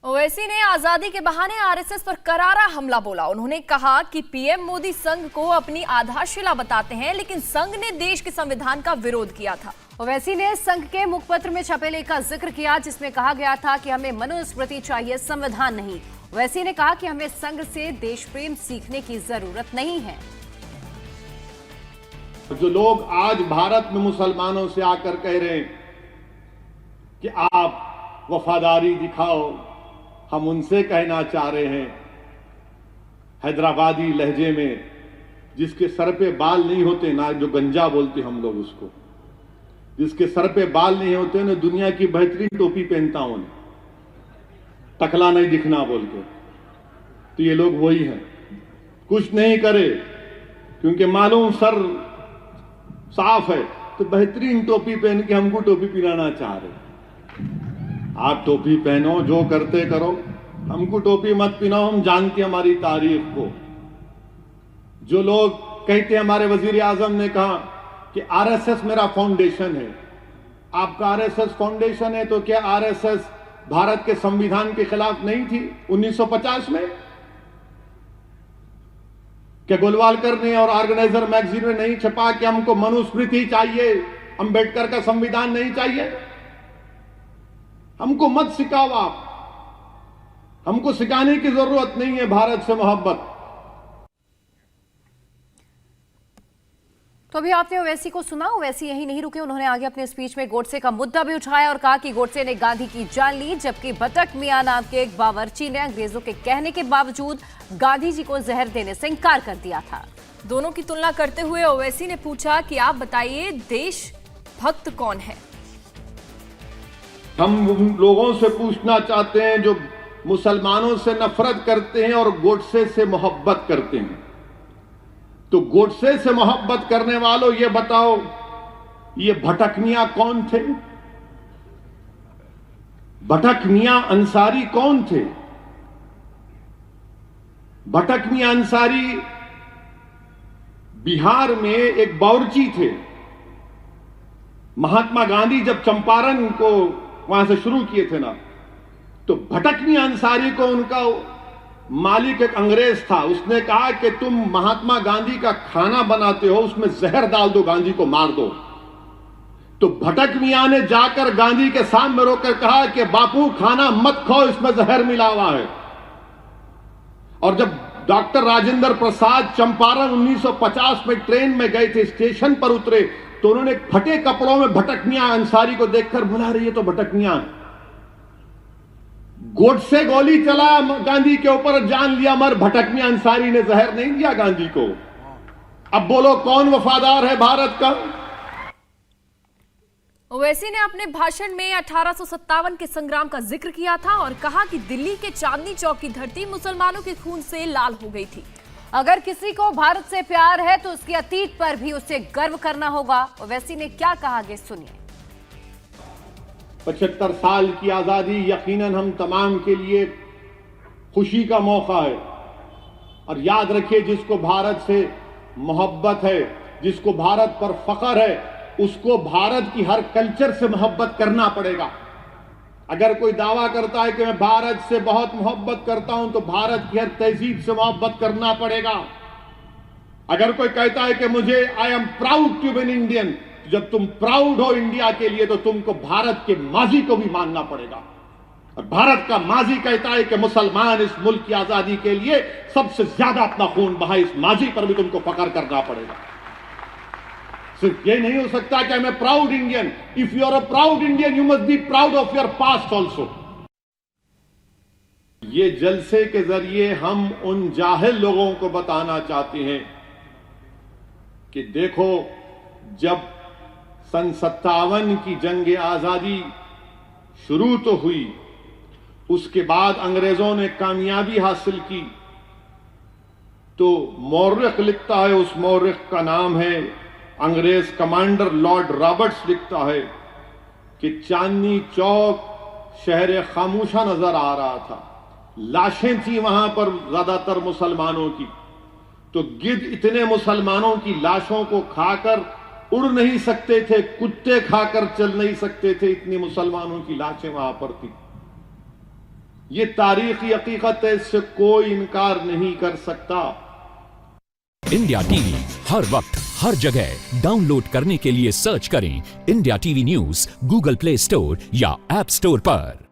ओवैसी ने आजादी के बहाने आरएसएस पर करारा हमला बोला। उन्होंने कहा कि पीएम मोदी संघ को अपनी आधारशिला बताते हैं, लेकिन संघ ने देश के संविधान का विरोध किया था। ओवैसी ने संघ के मुखपत्र में छपे लेख का जिक्र किया, जिसमें कहा गया था कि हमें मनुस्मृति चाहिए, संविधान नहीं। ओवैसी ने कहा कि हमें संघ से देश प्रेम सीखने की जरूरत नहीं है। जो लोग आज भारत में मुसलमानों से आकर कह रहे हैं कि आप वफादारी दिखाओ, हम उनसे कहना चाह रहे हैं हैदराबादी लहजे में, जिसके सर पे बाल नहीं होते ना, जो गंजा बोलते हम लोग उसको, जिसके सर पे बाल नहीं होते ना, दुनिया की बेहतरीन टोपी पहनता हूं, टकला नहीं दिखना बोल के, तो ये लोग वही हैं। कुछ नहीं करे क्योंकि मालूम सर साफ है, तो बेहतरीन टोपी पहन के हमको टोपी पिलाना चाह रहे। आप टोपी पहनो, जो करते करो, हमको टोपी मत पिनाओ, हम जानते हमारी तारीख को। जो लोग कहते हैं, हमारे वजीर आजम ने कहा कि आरएसएस मेरा फाउंडेशन है। आपका आरएसएस फाउंडेशन है तो क्या आरएसएस भारत के संविधान के खिलाफ नहीं थी 1950 में? क्या गोलवालकर ने और ऑर्गेनाइजर मैगजीन में नहीं छपा कि हमको मनुस्मृति चाहिए, अंबेडकर का संविधान नहीं चाहिए? हमको मत सिखाओ आप, हमको सिखाने की जरूरत नहीं है भारत से मोहब्बत। तो अभी आपने ओवैसी को सुना। ओवैसी यही नहीं रुके, उन्होंने आगे अपने स्पीच में गोडसे का मुद्दा भी उठाया और कहा कि गोडसे ने गांधी की जान ली, जबकि भटक मियां नाम के एक बावर्ची ने अंग्रेजों के कहने के बावजूद गांधी जी को जहर देने से इंकार कर दिया था। दोनों की तुलना करते हुए ओवैसी ने पूछा कि आप बताइए, देश भक्त कौन है? हम उन लोगों से पूछना चाहते हैं जो मुसलमानों से नफरत करते हैं और गोडसे से मोहब्बत करते हैं। तो गोडसे से मोहब्बत करने वालों, ये बताओ, ये भटक मियां कौन थे? भटक मियां अंसारी कौन थे? भटक मियां अंसारी बिहार में एक बावर्ची थे। महात्मा गांधी जब चंपारण को वहां से शुरू किए थे ना, तो भटक मियां अंसारी को उनका मालिक एक अंग्रेज था, उसने कहा कि तुम महात्मा गांधी का खाना बनाते हो, उसमें जहर डाल दो, गांधी को मार दो। तो भटक मियां ने जाकर गांधी के सामने रोकर कहा कि बापू खाना मत खाओ, इसमें जहर मिला हुआ है। और जब डॉक्टर राजेंद्र प्रसाद चंपारण 1950 में ट्रेन में गए थे, स्टेशन पर उतरे, तो उन्होंने फटे कपड़ों में भटक मियां अंसारी को देखकर बुला रही है, तो भटक मियां। गोडसे गोली चला गांधी के ऊपर, जान लिया मर, भटक मियां अंसारी ने जहर नहीं दिया गांधी को। अब बोलो कौन वफादार है भारत का? ओवैसी ने अपने भाषण में 1857 के संग्राम का जिक्र किया था और कहा कि दिल्ली के चांदनी चौक की धरती मुसलमानों के खून से लाल हो गई थी। अगर किसी को भारत से प्यार है तो उसके अतीत पर भी उसे गर्व करना होगा। ओवैसी ने क्या कहा, आगे सुनिए। 75 साल की आजादी यकीनन हम तमाम के लिए खुशी का मौका है। और याद रखिए, जिसको भारत से मोहब्बत है, जिसको भारत पर फख्र है, उसको भारत की हर कल्चर से मोहब्बत करना पड़ेगा। अगर कोई दावा करता है कि मैं भारत से बहुत मोहब्बत करता हूं, तो भारत की हर तहजीब से मोहब्बत करना पड़ेगा। अगर कोई कहता है कि मुझे I am proud to be an Indian, जब तुम प्राउड हो इंडिया के लिए, तो तुमको भारत के माजी को भी मानना पड़ेगा। और भारत का माजी कहता है कि मुसलमान इस मुल्क की आजादी के लिए सबसे ज्यादा अपना खून बहाए, इस माजी पर भी तुमको फख्र करना पड़ेगा। सिर्फ ये नहीं हो सकता कि मैं proud Indian. If you are a proud Indian, you must be proud of your past also. ये जलसे के जरिए हम उन जाहिल लोगों को बताना चाहते हैं कि देखो, जब सन 57 की जंग आजादी शुरू तो हुई, उसके बाद अंग्रेजों ने कामयाबी हासिल की, तो मौर्रिख लिखता है, उस मौर्रिख का नाम है अंग्रेज कमांडर लॉर्ड रॉबर्ट्स, लिखता है कि चांदनी चौक शहर खामोशा नजर आ रहा था, लाशें थी वहां पर ज्यादातर मुसलमानों की। तो गिद्ध इतने मुसलमानों की लाशों को खाकर उड़ नहीं सकते थे, कुत्ते खाकर चल नहीं सकते थे, इतनी मुसलमानों की लाशें वहां पर थी। ये तारीखी हकीकत है, इससे कोई इनकार नहीं कर सकता। इंडिया टीवी हर वक्त हर जगह डाउनलोड करने के लिए सर्च करें India TV news Google play store या ऐप स्टोर पर।